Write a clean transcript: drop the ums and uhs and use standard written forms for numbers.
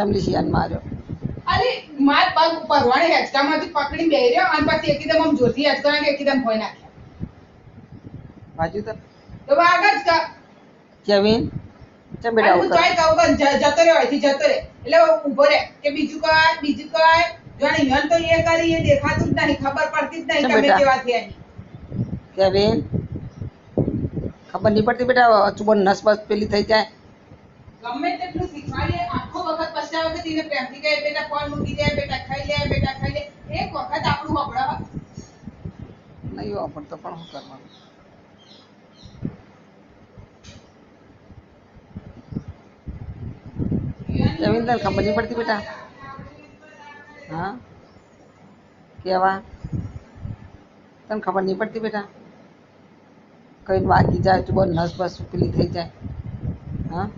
ચમલી શિયાન માર્યો અરે માર પગ પરવાણે હેચકામાંથી પકડી બેર્યો અને પછી એકદમ આમ જોતી હેચકો નાખે એકદમ ભોય નાખ્યા બાજુ તો વાગ જ કા કેવિન ચમ બેટા હું જોઈ કહું કે જતો રે અહીંથી જતો રે એટલે ઊભો રે કે બીજું કઈ જોણે યન તો એ કરી એ દેખાતું જ નહીં ખબર પડતી જ નહીં ચમ તમે બેટા? કેવા થયા કેવિન ખબર નહીં પડતી બેટા ચુબો નસ બસ પેલી થઈ જાય ગમે તેટલું શીખવાડીએ આખો વખત પછા વખત એને પ્રેમથી કહે બેટા ફોન મૂકી દે બેટા ખાઈ લે એક વખત આપણું હબળા નહીં વાપરતો પણ શું કરવાનું કેવિન તને ખબર નહીં પડતી બેટા હા કેવા તને ખબર નહીં પડતી બેટા કઈ વાગી જાય ચુબો નસ બસ પેલી થઈ જાય હા